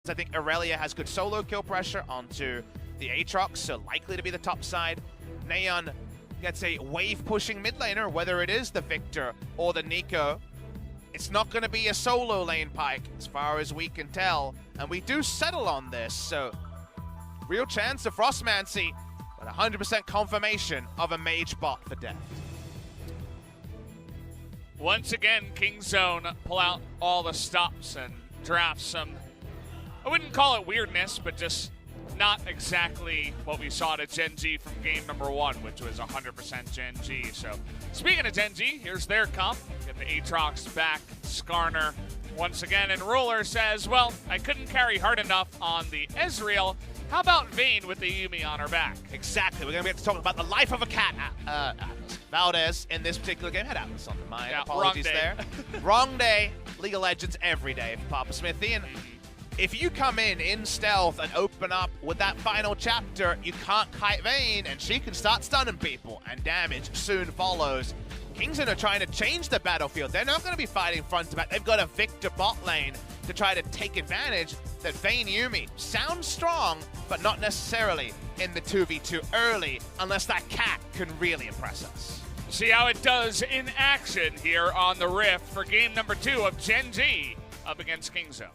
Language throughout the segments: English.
I think Aurelia has good solo kill pressure onto the Aatrox, so likely to be the top side. Neon gets a wave-pushing mid laner, whether it is the Victor or the Nico. It's not going to be a solo lane Pyke, as far as we can tell, and we do settle on this, so real chance of Frostmancy, but 100% confirmation of a mage bot for Deft. Once again, Kingzone pull out all the stops and draft some, I wouldn't call it weirdness, but just not exactly what we saw to Gen G from game number 1, which was 100% Gen G. So speaking of Gen G, here's their comp. Get the Aatrox back, Skarner once again, and Ruler says, well, I couldn't carry hard enough on the Ezreal. How about Vayne with the Yuumi on her back? Exactly. We're going to be able to talk about the life of a cat, Valdez, in this particular game. Had Atlas on the mind. Yeah, apologies there. Wrong day. League of Legends every day for Papa Smithy. And if you come in stealth and open up with that final chapter, you can't kite Vayne, and she can start stunning people, and damage soon follows. Kingzone are trying to change the battlefield. They're not going to be fighting front to back. They've got a Victor bot lane to try to take advantage. That Vayne Yuumi sounds strong, but not necessarily in the 2v2 early, unless that cat can really impress us. See how it does in action here on the Rift for game number 2 of Gen G up against Kingzone.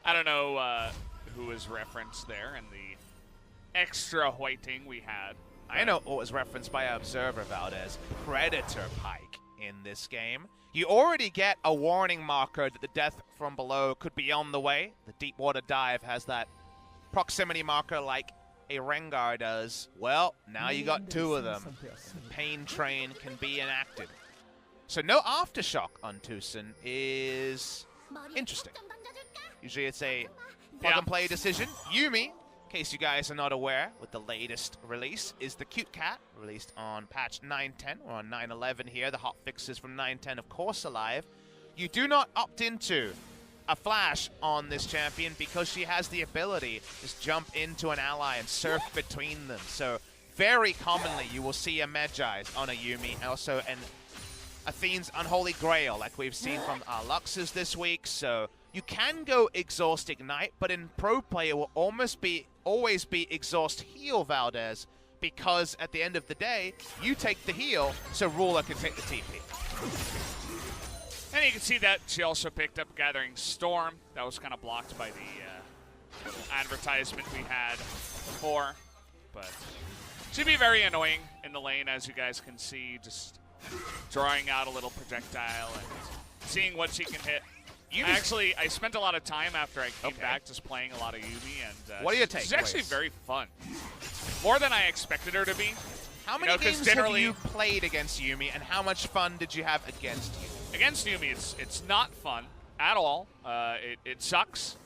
I don't know who was referenced there and the extra whiting we had. I know what was referenced by Observer, Valdez. Predator Pyke in this game. You already get a warning marker that the death from below could be on the way. The deep water dive has that proximity marker like a Rengar does. Well, now you got 2 of them. The pain train can be enacted. So no aftershock on Tucson is interesting. Usually it's a plug-and-play decision. Yuumi, in case you guys are not aware, with the latest release, is the cute cat, released on patch 9.10. We're on 9.11 here. The hot fixes from 9.10, of course, alive. You do not opt into a flash on this champion because she has the ability to just jump into an ally and surf between them. So very commonly you will see a Medjai's on a Yuumi, also an Athene's Unholy Grail, like we've seen from our Luxes this week. So you can go Exhaust Ignite, but in pro play it will always be Exhaust Heal, Valdez, because at the end of the day, you take the heal, so Ruler can take the TP. And you can see that she also picked up Gathering Storm. That was kind of blocked by the advertisement we had before. But she'd be very annoying in the lane, as you guys can see, just drawing out a little projectile and seeing what she can hit. I spent a lot of time after I came back just playing a lot of Yuumi, and what do you take? She's actually very fun. More than I expected her to be. How many games have you played against Yuumi, and how much fun did you have against Yuumi? Against Yuumi, it's not fun at all. It sucks.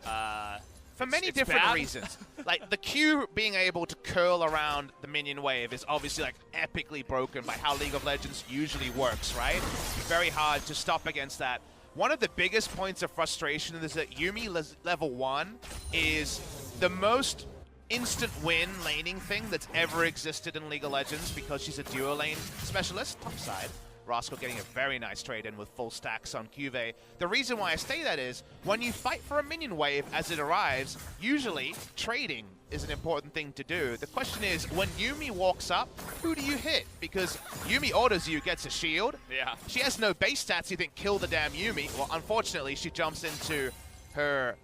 For many different reasons. Like, the Q being able to curl around the minion wave is obviously, like, epically broken by how League of Legends usually works, right? Very hard to stop against that. One of the biggest points of frustration is that Yuumi level 1 is the most instant win laning thing that's ever existed in League of Legends because she's a duo lane specialist, top side. Roscoe getting a very nice trade in with full stacks on Cuvée. The reason why I say that is, when you fight for a minion wave as it arrives, usually trading is an important thing to do. The question is, when Yuumi walks up, who do you hit? Because Yuumi autos you, gets a shield. Yeah. She has no base stats, you think kill the damn Yuumi. Well, unfortunately, she jumps into her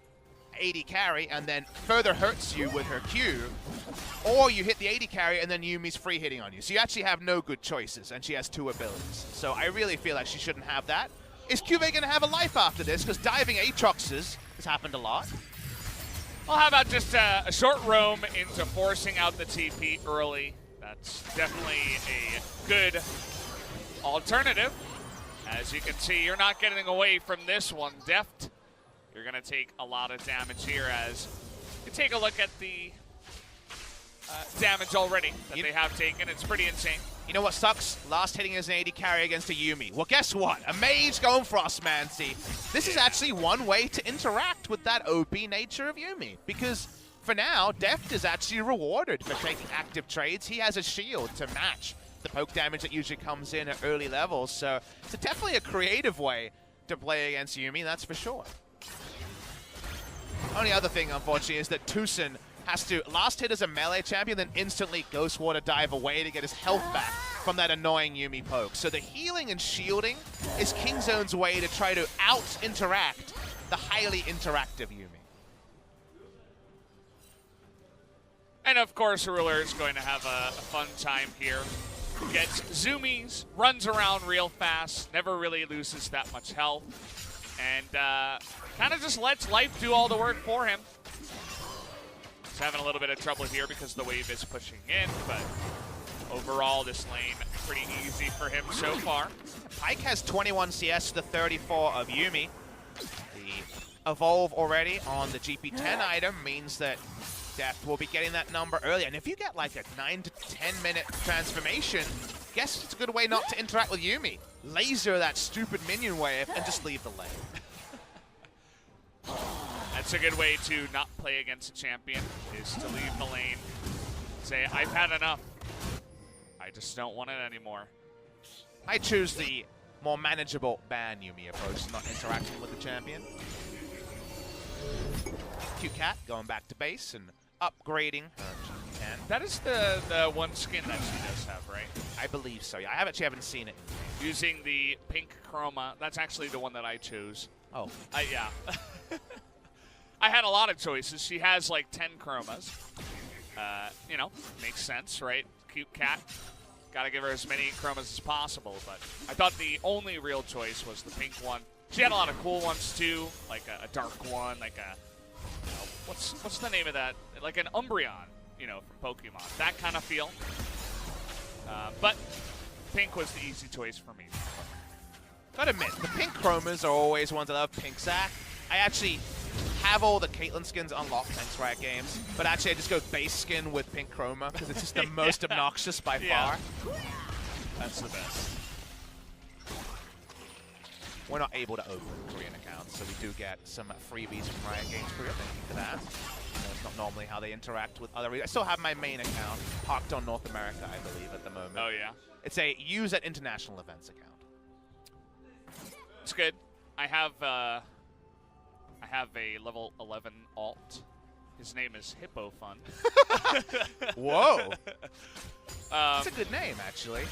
AD carry and then further hurts you with her Q, or you hit the AD carry and then Yumi's free hitting on you. So you actually have no good choices, and she has 2 abilities. So I really feel like she shouldn't have that. Is Cuvée going to have a life after this? Because diving Aatroxes has happened a lot. Well, how about just a short roam into forcing out the TP early? That's definitely a good alternative. As you can see, you're not getting away from this one, Deft. You're going to take a lot of damage here, as you take a look at the damage already that they have taken. It's pretty insane. You know what sucks? Last hitting is an AD carry against a Yuumi. Well, guess what? A mage going Frostmancy. This is actually one way to interact with that OP nature of Yuumi. Because for now, Deft is actually rewarded for taking active trades. He has a shield to match the poke damage that usually comes in at early levels. So it's definitely a creative way to play against Yuumi, that's for sure. Only other thing, unfortunately, is that Tucson has to last hit as a melee champion, then instantly Ghost Water dive away to get his health back from that annoying Yuumi poke. So the healing and shielding is Kingzone's way to try to out-interact the highly interactive Yuumi. And of course, Ruler is going to have a fun time here. Gets zoomies, runs around real fast, never really loses that much health, and kind of just lets life do all the work for him. He's having a little bit of trouble here because the wave is pushing in, but overall, this lane pretty easy for him so far. Pyke has 21 CS to the 34 of Yuumi. The evolve already on the GP10 item means that Deft will be getting that number early. And if you get like a 9 to 10 minute transformation, guess it's a good way not to interact with Yuumi. Laser that stupid minion wave and just leave the lane. That's a good way to not play against a champion, is to leave the lane. Say, I've had enough. I just don't want it anymore. I choose the more manageable ban Yuumi approach, not interacting with the champion. Cute Cat going back to base and upgrading her GP10. That is the one skin that she does have, right? I believe so, yeah. I actually haven't seen it. Using the pink chroma. That's actually the one that I chose. Oh. Yeah. I had a lot of choices. She has like 10 chromas. You know, makes sense, right? Cute Cat. Got to give her as many chromas as possible. But I thought the only real choice was the pink one. She had a lot of cool ones too, like a dark one, like a, you know, what's the name of that? Like an Umbreon, you know, from Pokemon. That kind of feel. But pink was the easy choice for me. Gotta admit, the pink chromas are always ones I love. Pink Zac. I actually have all the Caitlyn skins unlocked, thanks Riot Games. But actually, I just go base skin with pink chroma because it's just the most obnoxious by far. That's the best. We're not able to open Korean accounts, so we do get some freebies from Riot Games Korea. Thank you for that. You know, it's not normally how they interact with other. I still have my main account parked on North America, I believe, at the moment. Oh yeah. It's a use at international events account. It's good. I have a level 11 alt. His name is Hippo Fun. Whoa. That's a good name, actually.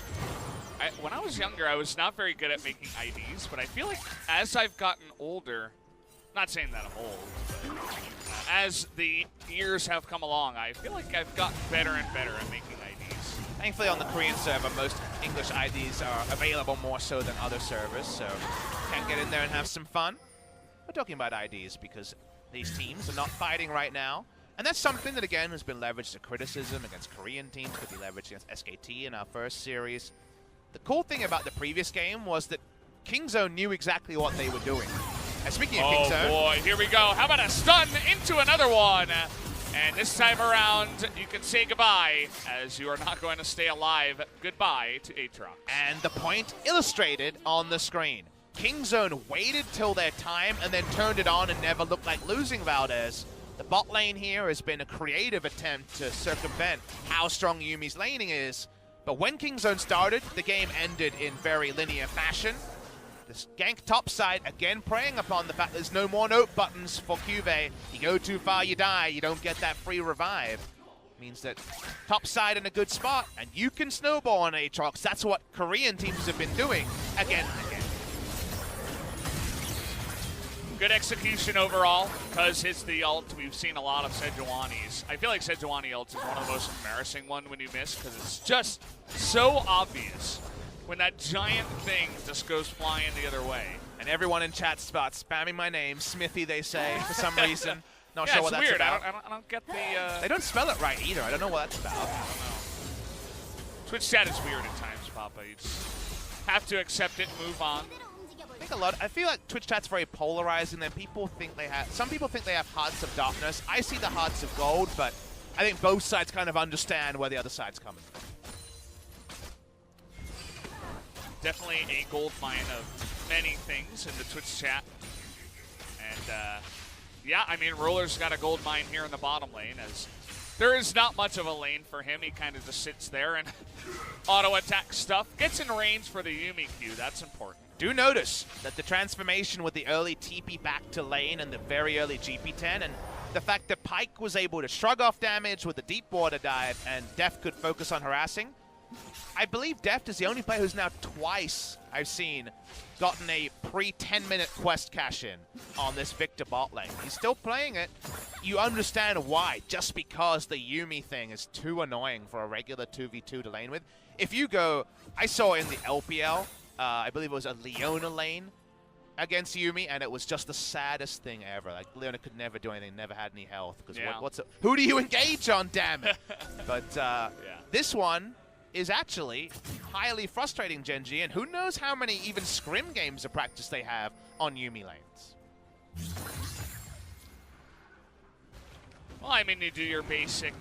When I was younger, I was not very good at making IDs, but I feel like as I've gotten older, not saying that I'm old, but as the years have come along, I feel like I've gotten better and better at making IDs. Thankfully, on the Korean server, most English IDs are available more so than other servers, so you can get in there and have some fun. We're talking about IDs because these teams are not fighting right now. And that's something that, again, has been leveraged to criticism against Korean teams, could be leveraged against SKT in our first series. The cool thing about the previous game was that Kingzone knew exactly what they were doing. And speaking of Kingzone... Oh boy, here we go. How about a stun into another one? And this time around, you can say goodbye, as you are not going to stay alive. Goodbye to Aatrox. And the point illustrated on the screen. Kingzone waited till their time and then turned it on and never looked like losing Valdez. The bot lane here has been a creative attempt to circumvent how strong Yuumi's laning is. But when Kingzone started, the game ended in very linear fashion. This gank topside, again preying upon the fact there's no more note buttons for Cuvée. You go too far, you die. You don't get that free revive. Means that topside in a good spot, and you can snowball on Aatrox. That's what Korean teams have been doing again and again. Good execution overall, because it's the ult. We've seen a lot of Sejuani's. I feel like Sejuani ult is one of the most embarrassing one when you miss, because it's just so obvious when that giant thing just goes flying the other way. And everyone in chat spot spamming my name, Smithy, they say, for some reason. Not yeah, sure what it's that's weird. about. I don't get the... They don't spell it right either. I don't know what that's about. I don't know. Twitch chat is weird at times, Papa. You just have to accept it, move on. I feel like Twitch chat's very polarizing. Then people think they have. Some people think they have hearts of darkness. I see the hearts of gold, but I think both sides kind of understand where the other side's coming from. definitely a gold mine of many things in the Twitch chat. And yeah, I mean, Ruler's got a gold mine here in the bottom lane, as there is not much of a lane for him. He kind of just sits there and auto-attack stuff. Gets in range for the Yuumi Q. That's important. Do notice that the transformation with the early TP back to lane and the very early GP10, and the fact that Pyke was able to shrug off damage with the deep water dive and Deft could focus on harassing. I believe Deft is the only player who's now twice, I've seen, gotten a pre-10-minute quest cash-in on this Victor bot lane. He's still playing it. You understand why, just because the Yuumi thing is too annoying for a regular 2v2 to lane with. If you go, I saw in the LPL, I believe it was a Leona lane against Yuumi, and it was just the saddest thing ever. Like, Leona could never do anything, never had any health. Because yeah. Who do you engage on, damn it? But yeah. This one is actually highly frustrating, Gen G, and who knows how many even scrim games of practice they have on Yuumi lanes. Well, I mean, you do your basic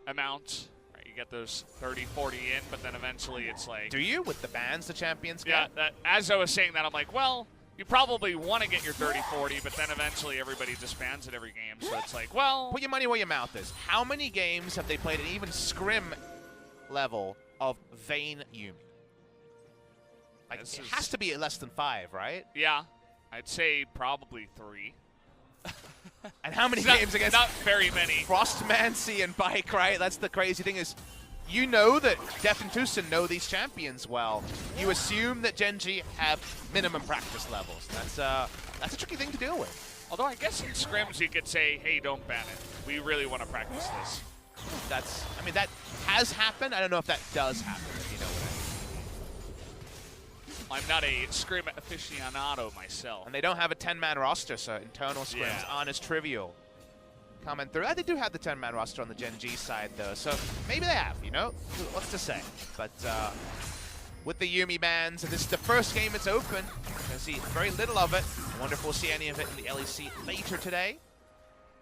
amount. Right? You get those 30, 40 in, but then eventually it's like... Do you? With the bans the champions get? Yeah, as I was saying that, I'm like, well, you probably want to get your 30, 40, but then eventually everybody just bans it every game, so it's like, well... Put your money where your mouth is. How many games have they played an even scrim level of Vayne Yuumi? Like, it has to be less than 5, right? Yeah, I'd say probably 3. And how many games against... Not very many. Frostmancy and Bike, right? That's the crazy thing is, you know that Deft and Tucson know these champions well. You assume that Gen G have minimum practice levels. That's a tricky thing to deal with. Although I guess in scrims you could say, hey, don't ban it. We really want to practice this. I mean, that has happened. I don't know if that does happen, if you know what I mean. I'm not a scrim aficionado myself. And they don't have a 10-man roster, so internal scrims aren't as trivial coming through. They do have the 10-man roster on the Gen G side, though, so maybe they have, you know? What's to say? But with the Yuumi bans, and this is the first game it's open, you're going to see very little of it. I wonder if we'll see any of it in the LEC later today.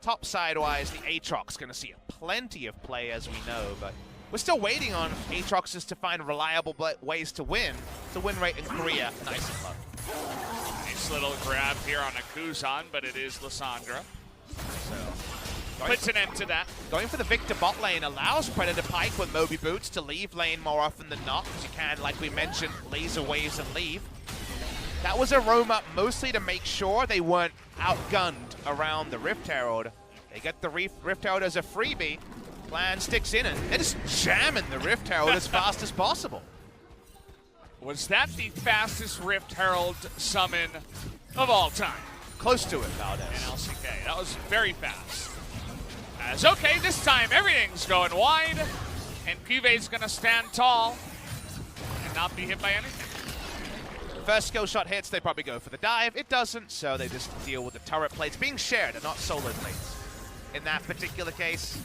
Top side-wise, the Aatrox going to see plenty of play, as we know, but we're still waiting on Aatroxes to find reliable ways to win. The win rate in Korea, nice and low. Nice little grab here on a Kuzan, but it is Lissandra. So, puts an end to that. Going for the Victor bot lane allows Predator Pyke with Moby Boots to leave lane more often than not, because you can, like we mentioned, laser waves and leave. That was a roam up mostly to make sure they weren't outgunned around the Rift Herald. They get the Rift Herald as a freebie. Plan sticks in, and they're just jamming the Rift Herald as fast as possible. Was that the fastest Rift Herald summon of all time? Close to it, Valdez. In LCK. That was very fast. As okay, this time everything's going wide, and Cuve's going to stand tall and not be hit by anything. First skill shot hits, they probably go for the dive. It doesn't, so they just deal with the turret plates being shared and not solo plates. In that particular case,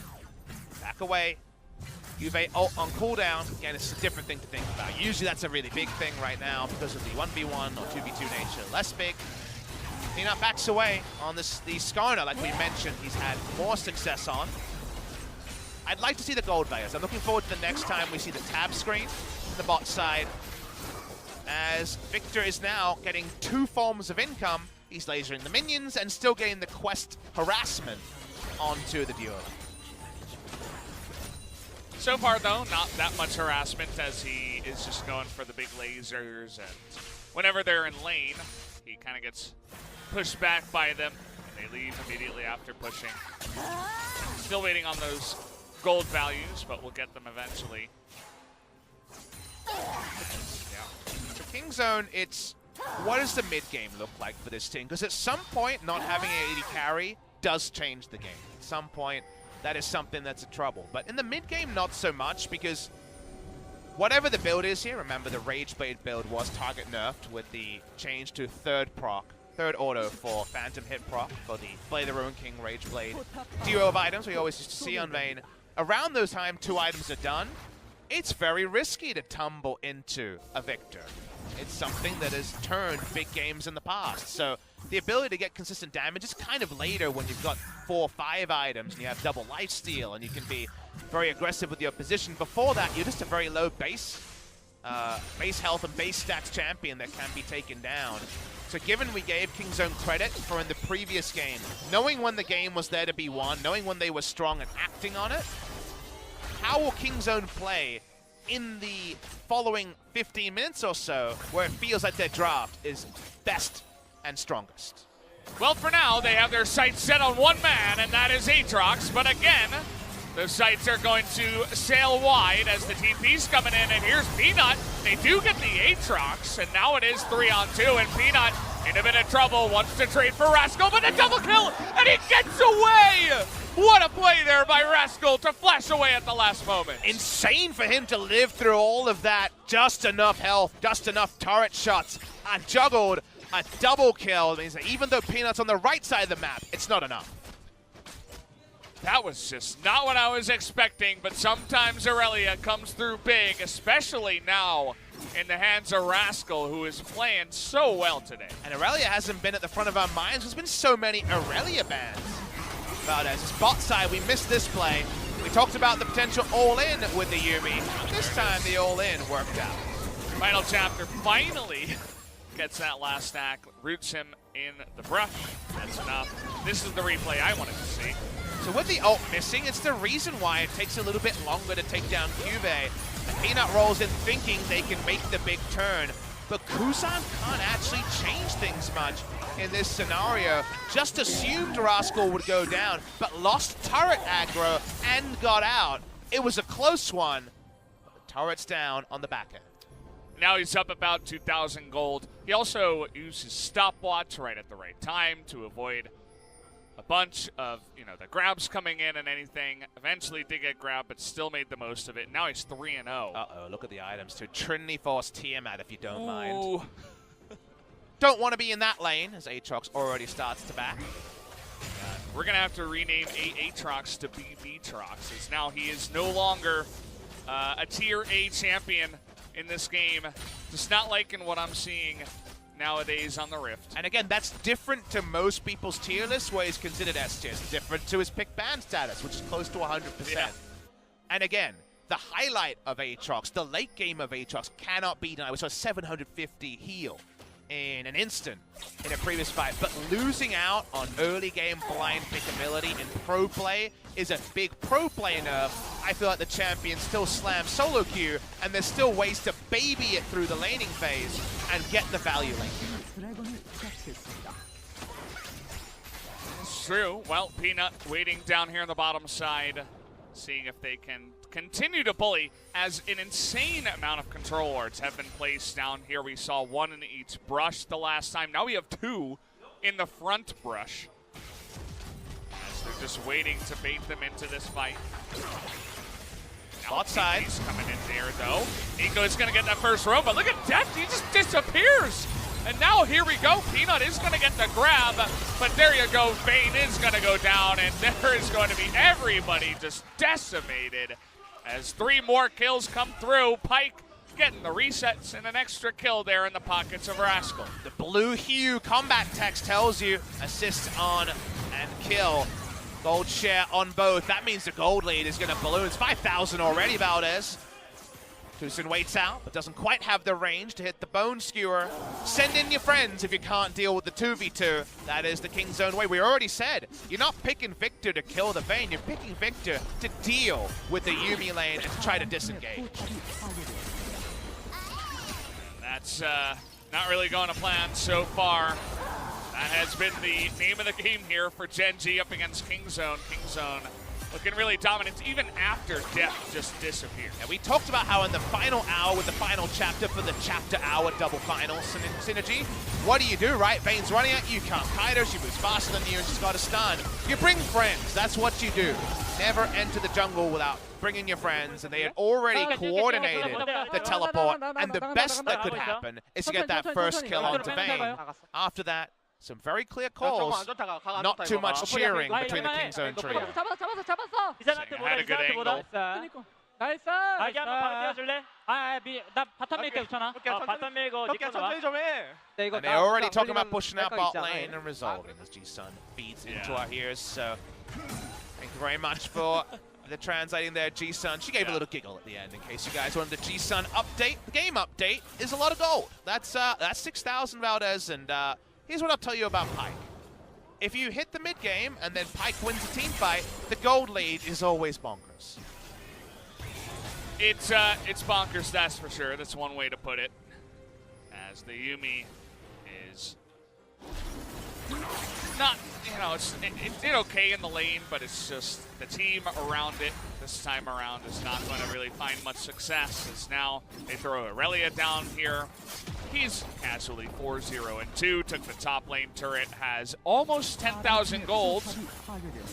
back away. Juve ult on cooldown. Again, it's a different thing to think about. Usually that's a really big thing right now because of the 1v1 or 2v2 nature. Less big. Peanut backs away on the Skarner, like we mentioned, he's had more success on. I'd like to see the gold layers. I'm looking forward to the next time we see the tab screen on the bot side, as Victor is now getting 2 forms of income. He's lasering the minions and still getting the quest harassment onto the duo. So far, though, not that much harassment, as he is just going for the big lasers, and whenever they're in lane, he kind of gets pushed back by them, and they leave immediately after pushing. Still waiting on those gold values, but we'll get them eventually. For Kingzone, it's what does the mid-game look like for this team? Because at some point, not having an AD carry does change the game. At some point, that is something that's a trouble. But in the mid-game, not so much, because whatever the build is here, remember the Rageblade build was target nerfed with the change to third auto for Phantom hit proc for the Play the Ruin King Rageblade duo of items we always used to see on Vayne. Around those time 2 items are done, it's very risky to tumble into a Victor. It's something that has turned big games in the past. So the ability to get consistent damage is kind of later when you've got 4 or 5 items and you have double lifesteal and you can be very aggressive with your position. Before that, you're just a very low base base health and base stats champion that can be taken down. So given we gave Kingzone credit for in the previous game, knowing when the game was there to be won, knowing when they were strong and acting on it, how will Kingzone play in the following 15 minutes or so where it feels like their draft is best and strongest? Well, for now, they have their sights set on one man, and that is Aatrox. But again, the sights are going to sail wide as the TP's coming in, and here's Peanut. They do get the Aatrox, and now it is 3-on-2, and Peanut in a bit of trouble, wants to trade for Rascal, but a double kill, and he gets away! What a play there by Rascal to flash away at the last moment. Insane for him to live through all of that. Just enough health, just enough turret shots, and juggled a double kill. It means that even though Peanut's on the right side of the map, it's not enough. That was just not what I was expecting, but sometimes Aurelia comes through big, especially now in the hands of Rascal, who is playing so well today. And Aurelia hasn't been at the front of our minds. There's been so many Aurelia bans. Valdez, it's bot side, we missed this play. We talked about the potential all-in with the Yuumi. This time the all-in worked out. Final chapter finally gets that last stack, roots him in the brush. That's enough. This is the replay I wanted to see. So with the ult missing, it's the reason why it takes a little bit longer to take down Cuvee. And Peanut rolls in thinking they can make the big turn. But Kuzan can't actually change things much in this scenario. Just assumed Rascal would go down, but lost turret aggro and got out. It was a close one, but the turret's down on the back end. Now he's up about 2,000 gold. He also uses stopwatch right at the right time to avoid a bunch of, the grabs coming in and anything. Eventually did get grabbed, but still made the most of it. Now he's 3-0. Uh-oh, look at the items too. Trinity Force Tiamat, if you don't mind. Ooh. Don't want to be in that lane, as Aatrox already starts to back. We're going to have to rename Aatrox to BBtrox, as now he is no longer a Tier A champion in this game. Just not liking what I'm seeing nowadays on the Rift. And again, that's different to most people's tier list where he's considered S tier. It's different to his pick ban status, which is close to 100%. Yeah. And again, the highlight of Aatrox, the late game of Aatrox cannot be denied. We saw a 750 heal in an instant in a previous fight, but losing out on early game blind pick ability in pro play is a big pro play nerf. I feel like the champion still slams solo queue, and there's still ways to baby it through the laning phase and get the value lane. It's true. Well, Peanut waiting down here on the bottom side, seeing if they can continue to bully, as an insane amount of control wards have been placed down here. We saw one in each brush the last time. Now we have two in the front brush, as they're just waiting to bait them into this fight. Bot side. He's coming in there, though. Nico's going to get that first roam, but look at Death. He just disappears. And now here we go. Peanut is going to get the grab, but there you go. Vayne is going to go down, and there is going to be everybody just decimated as 3 more kills come through. Pyke getting the resets and an extra kill there in the pockets of Rascal. The blue hue combat text tells you assist on and kill. Gold share on both. That means the gold lead is going to balloon. It's 5,000 already, Valdez. Kuzan waits out, but doesn't quite have the range to hit the Bone Skewer. Send in your friends if you can't deal with the 2v2. That is the Kingzone way. We already said, you're not picking Victor to kill the Vayne. You're picking Victor to deal with the Yuumi lane and to try to disengage. That's not really going to plan so far. That has been the name of the game here for Gen G up against Kingzone. Kingzone looking really dominant, even after Death just disappeared. And we talked about how in the final hour with the final chapter for the chapter hour double final synergy, what do, right? Vayne's running at you, can't kite her, she moves faster than you and she's got a stun. You bring friends, that's what you do. Never enter the jungle without bringing your friends, and they had already coordinated the teleport, and the best that could happen is to get that first kill onto Vayne. After that, some very clear calls, not too much cheering between the Kingzone trio. I had a good angle. 나이스. 자기 한번 바로 띄워줄래? 나 바텀 밀게 우천아. 바텀 밀고 니꺼 천천히 좀 해. And they're already talking about pushing out bot lane and resolving as G-Sun feeds into our ears. So thank you very much for They're translating their G-Sun. She gave a little giggle at the end in case you guys wanted the G-Sun update. The game update is a lot of gold. That's 6,000 Valdez, and here's what I'll tell you about Pyke. If you hit the mid-game and then Pyke wins a team fight, the gold lead is always bonkers. It's bonkers, that's for sure. That's one way to put it. As the Yuumi is not, you know, it did okay in the lane, but it's just the team around it this time around is not going to really find much success. As now they throw Aurelia down here. He's casually 4-0-2, took the top lane turret, has almost 10,000 gold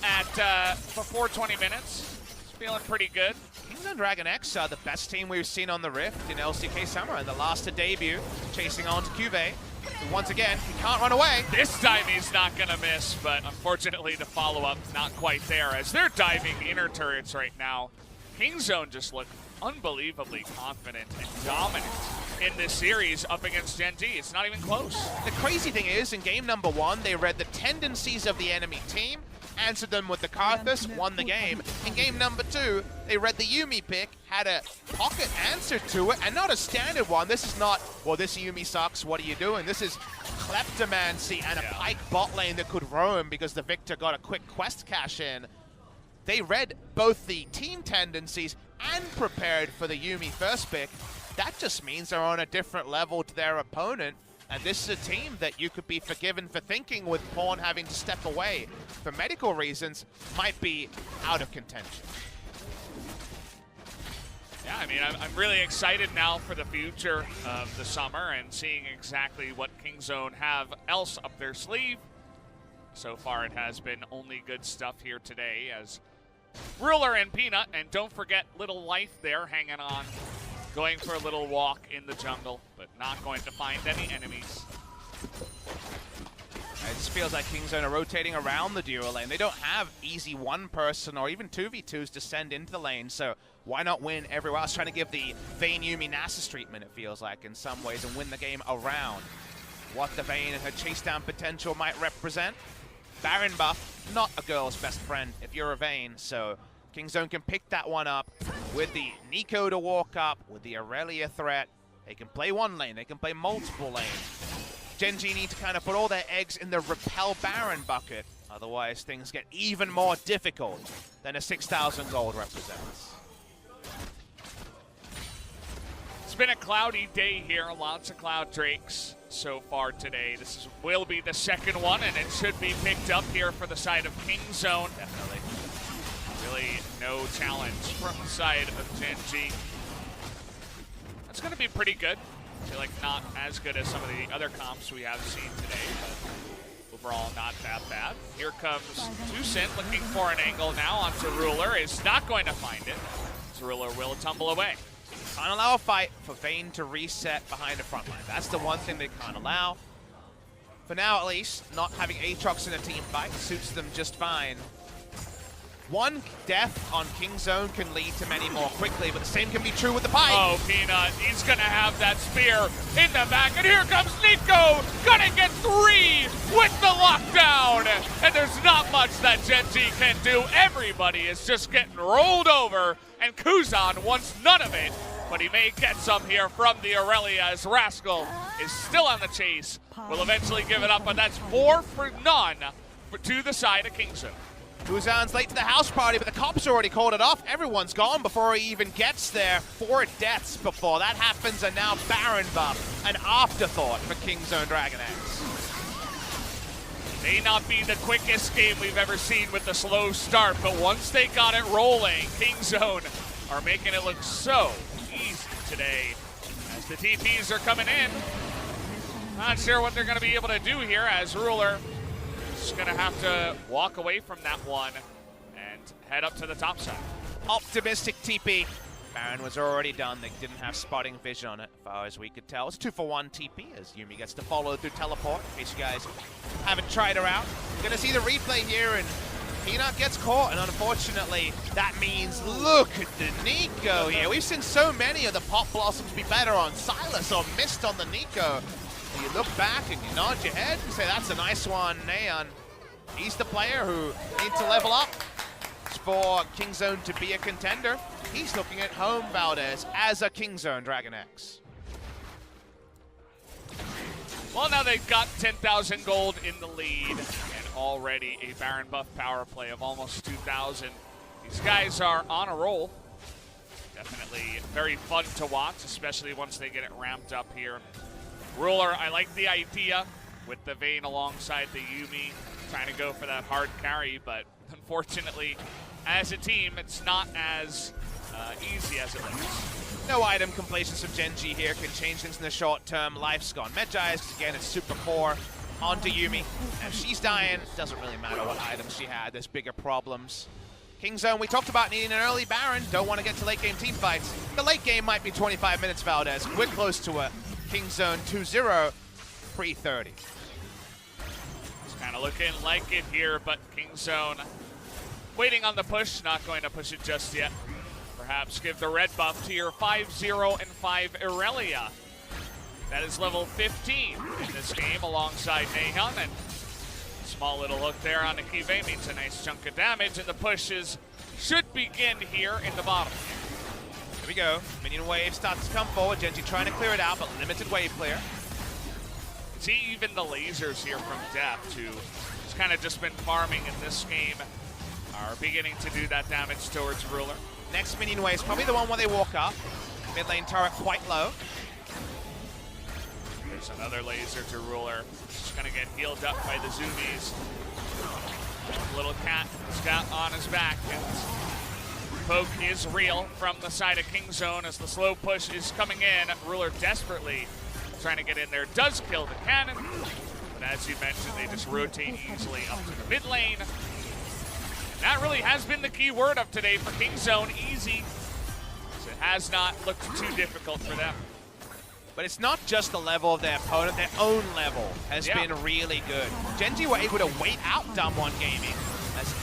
at before 20 minutes. He's feeling pretty good. Kingzone DragonX are the best team we've seen on the Rift in LCK Summer, and the last to debut, chasing on to Cuvée. Once again, he can't run away. This time he's not going to miss, but unfortunately the follow-up not quite there as they're diving inner turrets right now. Kingzone just looked unbelievably confident and dominant in this series up against Gen G. It's not even close. The crazy thing is, in game number 1, they read the tendencies of the enemy team, answered them with the Karthus, won the game. In game number 2, they read the Yuumi pick, had a pocket answer to it, and not a standard one. This is not, well, this Yuumi sucks, what are you doing? This is kleptomancy and a Pyke bot lane that could roam because the Victor got a quick quest cash in. They read both the team tendencies and prepared for the Yuumi first pick. That just means they're on a different level to their opponent. And this is a team that you could be forgiven for thinking, with Pawn having to step away for medical reasons, might be out of contention. Yeah, I mean, I'm really excited now for the future of the summer and seeing exactly what Kingzone have else up their sleeve. So far, it has been only good stuff here today as Ruler and Peanut, and don't forget Little Life there hanging on. Going for a little walk in the jungle, but not going to find any enemies. It just feels like Kingzone are rotating around the duo lane. They don't have easy one-person or even 2v2s to send into the lane, so why not win everywhere else? Trying to give the Vayne Yuumi Nasus treatment, it feels like, in some ways, and win the game around what the Vayne and her chase-down potential might represent. Baron buff, not a girl's best friend if you're a Vayne, so Kingzone can pick that one up with the Nico to walk up, with the Aurelia threat. They can play one lane, they can play multiple lanes. Gen G need to kind of put all their eggs in the Repel Baron bucket, otherwise things get even more difficult than a 6,000 gold represents. It's been a cloudy day here, lots of Cloud Drakes so far today. This will be the second one, and it should be picked up here for the side of Kingzone. Definitely. Really no challenge from the side of Gen G. That's going to be pretty good. I feel like not as good as some of the other comps we have seen today, but overall not that bad. Here comes Tucson looking for an angle now onto Ruler. Is not going to find it. So Ruler will tumble away. Can't allow a fight for Vayne to reset behind the front line. That's the one thing they can't allow. For now, at least, not having Aatrox in a team fight suits them just fine. One death on Kingzone can lead to many more quickly, but the same can be true with the Pyke. Oh, Peanut, he's gonna have that spear in the back, and here comes Nico, gonna get 3 with the lockdown, and there's not much that Gen G can do. Everybody is just getting rolled over, and Kuzan wants none of it, but he may get some here from the Aurelia as Rascal is still on the chase. Will eventually give it up, but that's 4 for none to the side of Kingzone. Kuzan's late to the house party, but the cops already called it off. Everyone's gone before he even gets there. 4 deaths before that happens, and now Baron buff, an afterthought for Kingzone DragonX. May not be the quickest game we've ever seen with the slow start, but once they got it rolling, Kingzone are making it look so easy today as the TPs are coming in. Not sure what they're going to be able to do here as Ruler is going to have to walk away from that one and head up to the top side. Optimistic TP. Baron was already done. They didn't have spotting vision on it, as far as we could tell. It's a 2-for-1 TP as Yuumi gets to follow through teleport, in case you guys haven't tried her out. Gonna see the replay here, and Peanut gets caught, and unfortunately, that means look at the Nico here. We've seen so many of the Pop Blossoms be better on Silas or missed on the Nico. You look back and you nod your head and say, that's a nice one, Neon. He's the player who needs to level up. for Kingzone to be a contender. He's looking at home, Valdez, as a Kingzone DragonX. Well, now they've got 10,000 gold in the lead, and already a Baron buff power play of almost 2,000. These guys are on a roll. Definitely very fun to watch, especially once they get it ramped up here. Ruler, I like the idea with the Vayne alongside the Yuumi, trying to go for that hard carry, but unfortunately, as a team, it's not as easy as it looks. No item complacence from Genji here can change things in the short term. Life's gone Medjai's, because again, it's super core onto Yuumi. And if she's dying, it doesn't really matter what items she had. There's bigger problems. Kingzone, we talked about needing an early Baron. Don't want to get to late game team fights. The late game might be 25 minutes, Valdez. We're close to a Kingzone 2-0 pre-30. It's kind of looking like it here, but Kingzone waiting on the push, not going to push it just yet. Perhaps give the red buff to your 5-0 and 5 Irelia. That is level 15 in this game alongside Nahon, and small little hook there on the Kive means a nice chunk of damage, and the pushes should begin here in the bottom. Here we go. Minion wave starts to come forward. Genji trying to clear it out, but limited wave clear. See even the lasers here from Deft, who has kind of just been farming in this game, are beginning to do that damage towards Ruler. Next minion wave is probably the one where they walk up. Mid lane turret quite low. There's another laser to Ruler. Just gonna get healed up by the zoomies. Little cat has got on his back, and poke is real from the side of Kingzone as the slow push is coming in. Ruler desperately trying to get in there, does kill the cannon, but as you mentioned, they just rotate easily up to the mid lane. And that really has been the key word of today for Kingzone, easy, as it has not looked too difficult for them. But it's not just the level of their opponent, their own level has been really good. Genji were able to wait out W1D3 Gaming.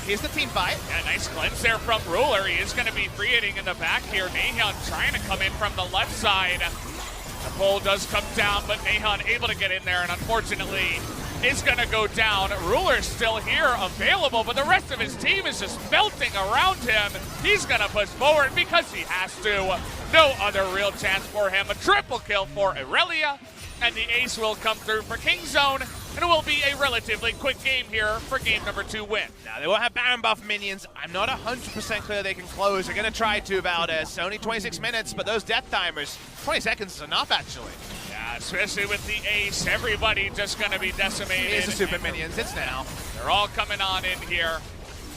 Here's the team fight. Yeah, nice cleanse there from Ruler. He is going to be free hitting in the back here. Nahon trying to come in from the left side. The pole does come down, but Nahon able to get in there, and unfortunately is going to go down. Ruler's still here, available, but the rest of his team is just melting around him. He's going to push forward because he has to. No other real chance for him. A triple kill for Irelia, and the ace will come through for Kingzone, and it will be a relatively quick game here for game number 2 win. Now, they will have Baron buff minions. I'm not 100% clear they can close. They're going to try to, Valdez. Only 26 minutes, but those death timers, 20 seconds is enough, actually. Yeah, especially with the ace, everybody just going to be decimated. Here's the super minions. It's now. They're all coming on in here.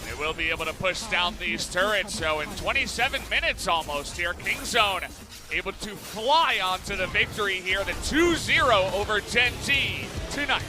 They will be able to push down these turrets. So in 27 minutes almost here, Kingzone able to fly onto the victory here, the 2-0 over Genji tonight.